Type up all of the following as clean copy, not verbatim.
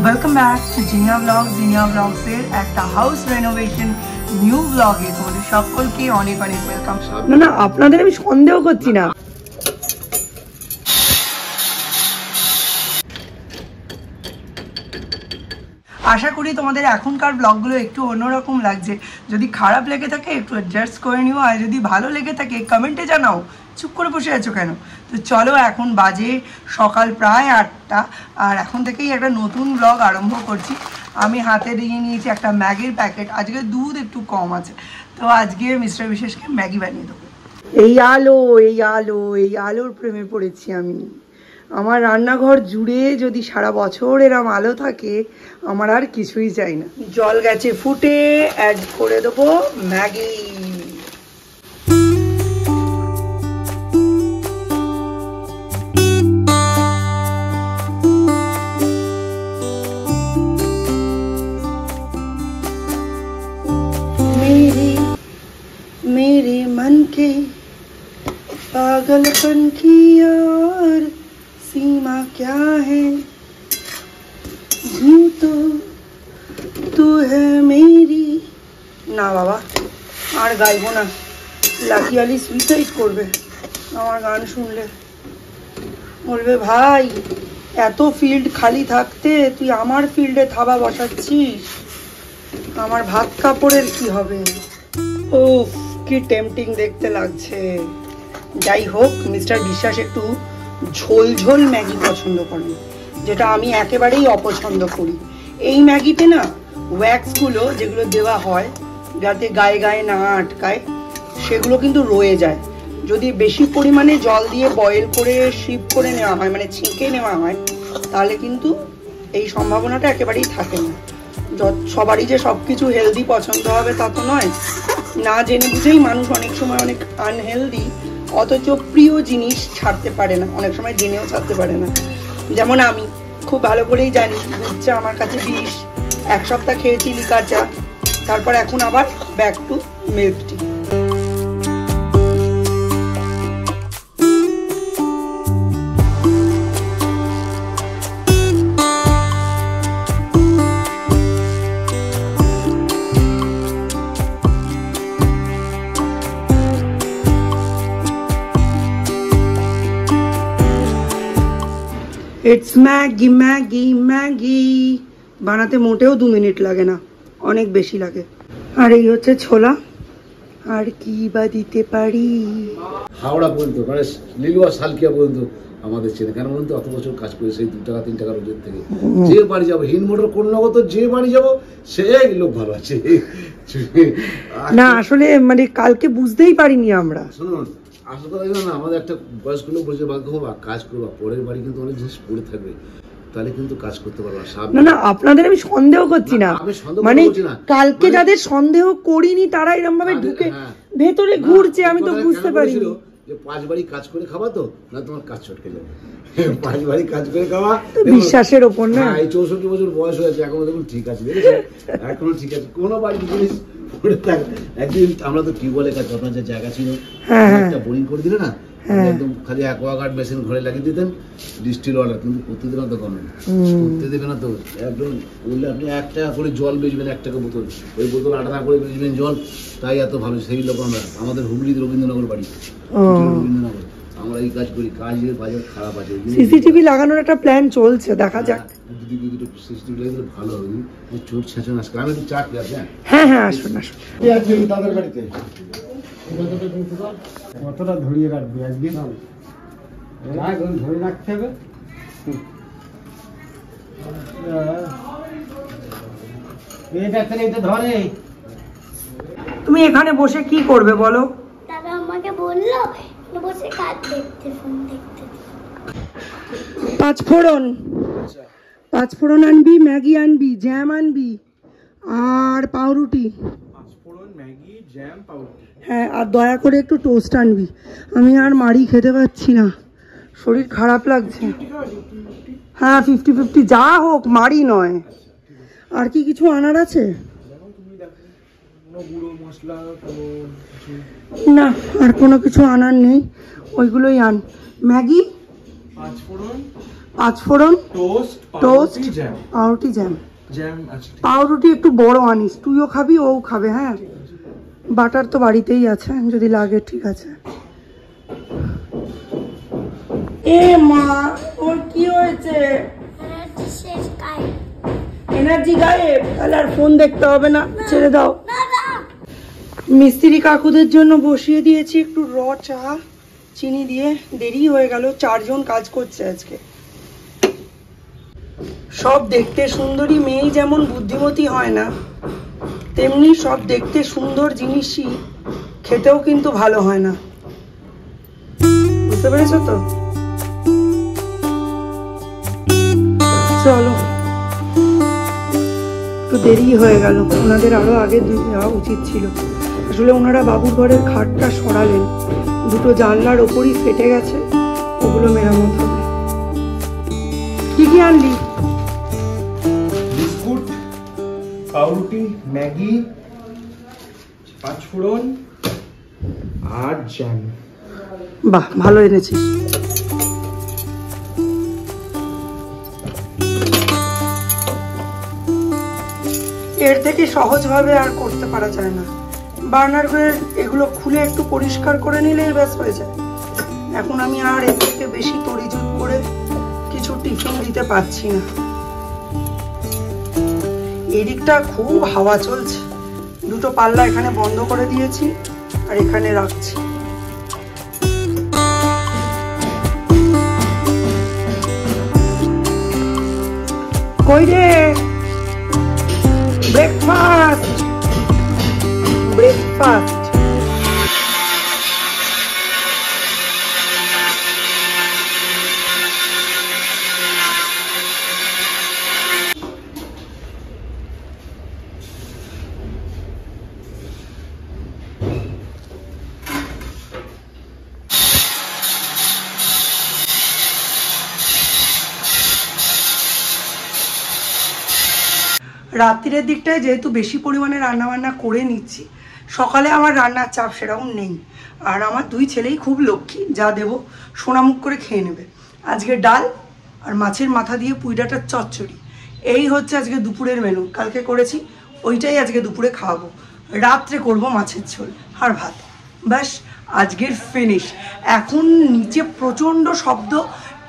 Welcome back to Jinia ব্লগসের একটা house renovation new ব্লগে তোমাদের সকলকে অনেক অনেক ওয়েলকাম। না আপনাদের আমি সন্দেহ করছি না। আশা করি তোমাদের এখনকার ব্লগগুলো একটু অন্যরকম লাগছে। যদি খারাপ লেগে থাকে একটু অ্যাডজাস্ট করে নিও, আর যদি ভালো লেগে থাকে কমেন্টে জানাও। চুপ করে বসে আছো কেন? তো চলো, এখন বাজে সকাল প্রায় 8টা, আর এখন থেকেই একটা নতুন ব্লগ আরম্ভ করছি। আমি হাতে দিয়ে নিয়েছি একটা ম্যাগির প্যাকেট। আজকে দুধ একটু কম আছে, তো আজকে মিস্টার বিশেষকে ম্যাগি বানিয়ে দেবো। এই আলোর প্রেমে পড়েছি আমি। আমার রান্নাঘর জুড়ে যদি সারা বছর এরম আলো থাকে, আমার আর কিছুই চাই না। জল গেছে ফুটে, অ্যাড করে দেবো ম্যাগি। मेरे मन के पागलपन की और सीमा क्या है, यूं तो तू है मेरी। ना बाबा আর গাইবো না, লাকি আলি সুইসাইড করবে আমার গান শুনলে। বলবে ভাই এত ফিল্ড খালি থাকতে তুই আমার ফিল্ডে থাবা বসাচ্ছিস, আমার ভাত কাপড়ের কি হবে। উফ কি টেম্পটিং দেখতে লাগছে। যাই হোক, মিস্টার বিশ্বাস একটু ঝোল ঝোল ম্যাগি পছন্দ করেন, যেটা আমি একেবারেই অপছন্দ করি। এই ম্যাগিতে না ওয়্যাক্সগুলো যেগুলো দেওয়া হয় যাতে গায়ে গায়ে না আটকায়, সেগুলো কিন্তু রয়ে যায়। যদি বেশি পরিমাণে জল দিয়ে বয়েল করে শিপ করে নেওয়া হয়, মানে ছেঁকে নেওয়া হয়, তাহলে কিন্তু এই সম্ভাবনাটা একেবারেই থাকে না। সবারই যে সব কিছু হেলদি পছন্দ হবে তা তো নয়। না জেনে বুঝেই মানুষ অনেক সময় অনেক আনহেলদি, অথচ প্রিয় জিনিস ছাড়তে পারে না, অনেক সময় জেনেও ছাড়তে পারে না। যেমন আমি খুব ভালো করেই জানি দুধ চা আমার কাছে বিষ। এক সপ্তাহ খেয়েছি লিকার চা, তারপর এখন আবার back to milk tea. It's Maggi Maggi Maggi বানাতে মোটেও 2 মিনিট লাগে না, অনেক বেশি লাগে। আর এই হচ্ছে ছোলা। আর কি বা দিতে পারি? হাওড়া পর্যন্ত মানে লিলুয়া সালকিয়া পর্যন্ত আমাদের চেনে, কেন বলুন তো? অত বছর কাজ করে সেই 2 টাকা 3 টাকা রোজের থেকে যে বাড়ি যাবো, হিন মোটর কোন নগদ যে বাড়ি যাবো সেই লোক ভালো আছে না। আসলে মানে কালকে বুঝতেই পারিনি আমরা। শুনুন, আসলে কথা না, আমাদের একটা বয়স্ক লোক বলছে কাজ করবা, পরের বাড়ি কিন্তু অনেক জিনিস পড়ে থাকবে, তাহলে কিন্তু কাজ করতে পারবা। না আপনাদের আমি সন্দেহ করছি না, মানে কালকে যাদের সন্দেহ করিনি তারা এরকম ভাবে ঢুকে ভেতরে ঘুরছে, আমি তো বুঝতে পারিনি। যে 5 বাড়ি কাজ করে খাবা তো না, তোমার কাজ ছটকে যাবে। 5 বাড়ি কাজ করে খাওয়া বিশ্বাসের ওপর না। এই 64 বছর বয়স হয়েছে, এখনো দেখুন ঠিক আছে, দেখেছেন এখনো ঠিক আছে। কোনো বাড়ি জিনিস পড়ে থাকে। একদিন আমরা তো টিউবওয়েলের কাজ, আপনার যে জায়গা ছিল একটা বোরিং করে দিলে না, একদম খালি অ্যাকোয়াগার্ড মেশিন ঘরে লাগিয়ে দিতেন, ডিস্টিল ওয়াটার, কিন্তু করতে দেবে না তো গভর্নমেন্ট, করতে দেবে না তো। একদম বললে আপনি 1 টাকা করে জল বেচবেন, 1 টাকা বোতল, ওই বোতল 8 টাকা করে বেচবেন জল, তাই এত ভালো। সেই লোক আমরা, আমাদের হুগলিতে রবীন্দ্রনগর বাড়ি, রবীন্দ্রনগর, আমরা এই কাজ করি। কাজের বাজার খারাপ আছে। সিসিটিভি লাগানোর একটা প্ল্যান চলছে, দেখা যাক। সিসিটিভি লাগালে ভালো হবে, চোর ছেঁচন আসবে। আমি একটু চা খেয়ে আসি। হ্যাঁ আসুন তাদের বাড়িতে কতটা ধরিয়ে রাখবি আজকে? ধরে রাখতে হবে। ধরে তুমি এখানে বসে কি করবে বলো? দাদা আমাকে বললো বসে কাজ দেখতে, ফোন দেখতে। 5 ফোড়ন আনবি, ম্যাগি আনবি, জ্যাম আনবি, আর পাউরুটি। 5 ফোড়ন, ম্যাগি, জ্যাম, পাউরুটি। হ্যাঁ, আর দয়া করে একটু টোস্ট আনবি। আমি আর মারি খেতে পাচ্ছি না, শরীর খারাপ লাগছে। হ্যাঁ 50-50 যা হোক, মারি নয়। আর কি কিছু আনার আছে? না আর কোনো কিছু আনার নেই, ওইগুলোই আন। ম্যাগি, 5 ফোড়ন, পাঁচফোড়ন, টোস্ট, টোস্ট, পাউরুটি, জ্যাম। পাউরুটি, জ্যাম। জ্যাম আছে। পাউরুটি একটু বড় আনিস, তুইও খাবি ও খাবে। হ্যাঁ, বাটার তো বাড়িতেই আছে, যদি লাগে ঠিক আছে। এ মা, ওর কি হয়েছে? এনার্জি গায়েব? তাহলে আর ফোন দেখতে হবে না, ছেড়ে দাও। মিস্ত্রি কাকুদের জন্য বসিয়ে দিয়েছি একটু র চা চিনি দিয়ে। দেরি হয়ে গেল, 4 জন কাজ করছে আজকে। সব দেখতে সুন্দরী মেয়েই যেমন বুদ্ধিমতী হয় না, তেমনি সব দেখতে সুন্দর জিনিসই খেতেও কিন্তু ভালো হয় না। বুঝতে পেরেছো তো? চলো, একটু দেরি হয়ে গেল, ওনাদের আরো আগে যাওয়া উচিত ছিল। আসলে ওনারা বাবুর ঘরের খাটটা সরালেন, দুটো জানলার ওপরই ফেটে গেছে, ওগুলো মেরামত হবে। কি কি আনলি? বিস্কুট, পাউরুটি, ম্যাগি, পাঁচফোড়ন আর জ্যাম। বাহ, ভালো এনেছিস। এর থেকে সহজভাবে আর করতে পারা যায় না। বার্নারগুলোর এগুলো খুলে একটু পরিষ্কার করে নিলেই ব্যাস হয়ে যায়। এখন আমি আর এর থেকে বেশি তড়িজুত করে কিছু টিফিন দিতে পারছি না। এদিকটা খুব হাওয়া চলছে, দুটো পাল্লা এখানে বন্ধ করে দিয়েছি আর এখানে রাখছি। কই রে? Breakfast, breakfast. রাত্রির দিকটায় যেহেতু বেশি পরিমাণে রান্নাবান্না করে নিচ্ছি, সকালে আমার রান্নার চাপ সেরকম নেই। আর আমার 2 ছেলেই খুব লক্ষ্মী, যা দেবো সোনামুখ করে খেয়ে নেবে। আজকে ডাল আর মাছের মাথা দিয়ে পুঁই ডাঁটার চচ্চড়ি, এই হচ্ছে আজকে দুপুরের মেনু। কালকে করেছি, ওইটাই আজকে দুপুরে খাওয়াবো। রাত্রে করব মাছের ঝোল আর ভাত। ব্যাস, আজকের ফিনিশ। এখন নিচে প্রচণ্ড শব্দ,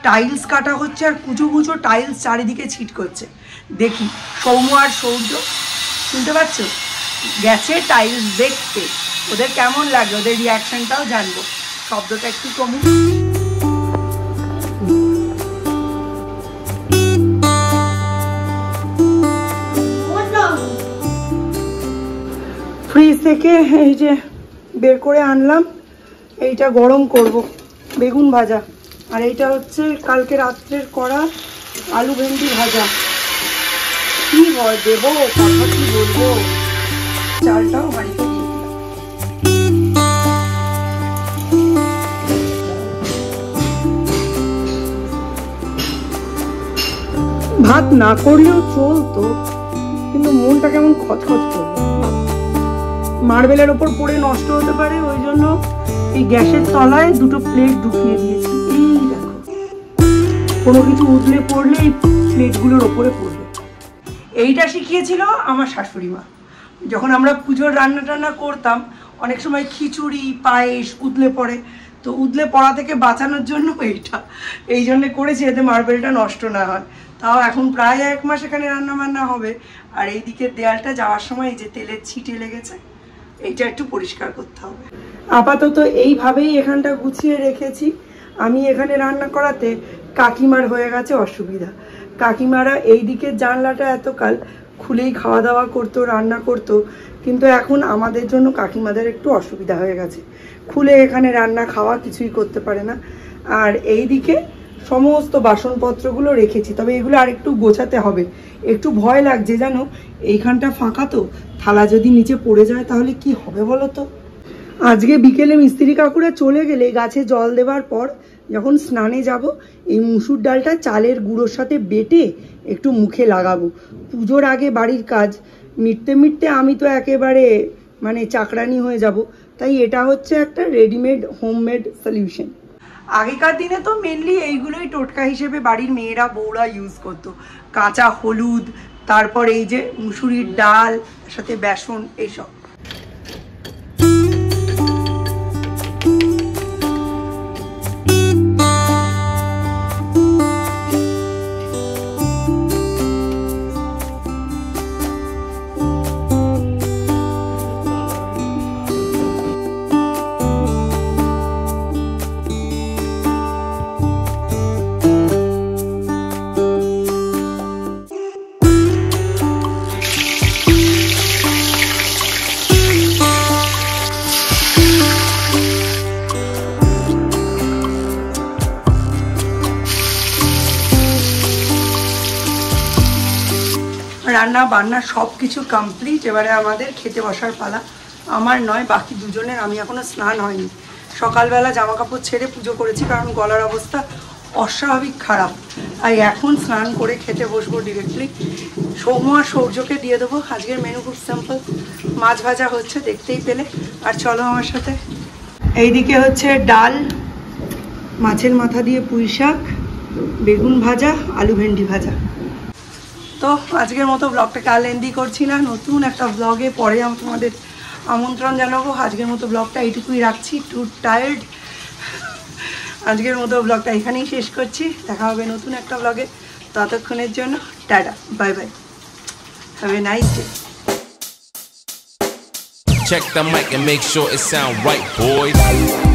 টাইলস কাটা হচ্ছে আর কুচো কুচো টাইলস চারিদিকে ছিট করছে। দেখি সৌম্য আর সৌর্য, শুনতে পাচ্ছ? গেছে টাইলস দেখতে, ওদের কেমন লাগে, ওদের রিয়াকশনটাও জানবো। শব্দটা একটু কমুক। ফ্রিজ থেকে এই যে বের করে আনলাম, এইটা গরম করব, বেগুন ভাজা। আর এইটা হচ্ছে কালকে রাত্রের করা আলু ভেন্ডি ভাজা। কি হয় দেবো, কথা কি বলবো। চালটাও বাড়িতে দিয়ে দিলাম। ভাত না করলেও চলতো, কিন্তু মনটা কেমন খচখচ করলো। মার্বেলের ওপর পড়ে নষ্ট হতে পারে, ওই জন্য এই গ্যাসের তলায় দুটো প্লেট ঢুকিয়ে দিয়েছি। এই দেখো, কোনো কিছু উঠলে পড়লে এই প্লেটগুলোর ওপরে পড়বে। এইটা শিখিয়েছিল আমার শাশুড়ি মা। যখন আমরা পুজোর রান্না টান্না করতাম, অনেক সময় খিচুড়ি পায়েস উদলে পড়ে, তো উদলে পড়া থেকে বাঁচানোর জন্য এইটা এই জন্য করেছি, যাতে মার্বেলটা নষ্ট না হয়। তাও এখন প্রায় 1 মাস এখানে রান্না বান্না হবে। আর এই দিকের দেয়ালটা যাওয়ার সময় এই যে তেলের ছিটে লেগেছে, এইটা একটু পরিষ্কার করতে হবে। আপাতত এইভাবেই এখানটা গুছিয়ে রেখেছি। আমি এখানে রান্না করাতে কাকিমার হয়ে গেছে অসুবিধা। কাকিমারা এই দিকের জানলাটা এতকাল খুলেই খাওয়া দাওয়া করতো, রান্না করতো, কিন্তু এখন আমাদের জন্য কাকিমাদের একটু অসুবিধা হয়ে গেছে, খুলে এখানে রান্না খাওয়া কিছুই করতে পারে না। আর এই দিকে সমস্ত বাসনপত্রগুলো রেখেছি, তবে এগুলো আর একটু গোছাতে হবে। একটু ভয় লাগছে জানো, এইখানটা ফাঁকা তো, থালা যদি নিচে পড়ে যায় তাহলে কি হবে বলো তো। আজকে বিকেলে মিস্ত্রি কাকুরা চলে গেলে গাছে জল দেওয়ার পর যখন স্নানে যাব, এই মুসুর ডালটা চালের গুঁড়োর সাথে বেটে একটু মুখে লাগাবো। পুজোর আগে বাড়ির কাজ মিটতে মিটতে আমি তো একেবারে মানে চাকরানি হয়ে যাব, তাই এটা হচ্ছে একটা রেডিমেড হোমমেড সলিউশন। আগেকার দিনে তো মেনলি এইগুলোই টোটকা হিসেবে বাড়ির মেয়েরা বউরা ইউজ করতো। কাঁচা হলুদ, তারপর এই যে মুসুরির ডাল, সাথে বেসন, এইসব। রান্না বান্না সব কিছু কমপ্লিট। এবারে আমাদের খেতে বসার পালা। আমার নয়, বাকি দুজনের। আমি এখনো স্নান হয়নি। সকালবেলা জামা কাপড় ছেড়ে পুজো করেছি, কারণ গলার অবস্থা অস্বাভাবিক খারাপ। আর এখন স্নান করে খেতে বসবো ডিরেক্টলি। সৌম্য আর সৌর্যকে দিয়ে দেবো। আজকের মেনু খুব সিম্পল, মাছ ভাজা হচ্ছে, দেখতেই পেলে। আর চলো আমার সাথে। এইদিকে হচ্ছে ডাল, মাছের মাথা দিয়ে পুঁই শাক, বেগুন ভাজা, আলু ভেন্ডি ভাজা। তো আজকের মতো ব্লগটাকে আর লেন্দি করছি না। নতুন একটা ব্লগে পরে আমি তোমাদের আমন্ত্রণ জানাবো। আজকের মতো ব্লগটা এইটুকুই রাখছি। Two tired. আজকের মতো ব্লগটা এখানেই শেষ করছি। দেখা হবে নতুন একটা ব্লগে। ততক্ষণের জন্য tata, bye bye, have a nice day. Check the mic and make sure it sound right, boys.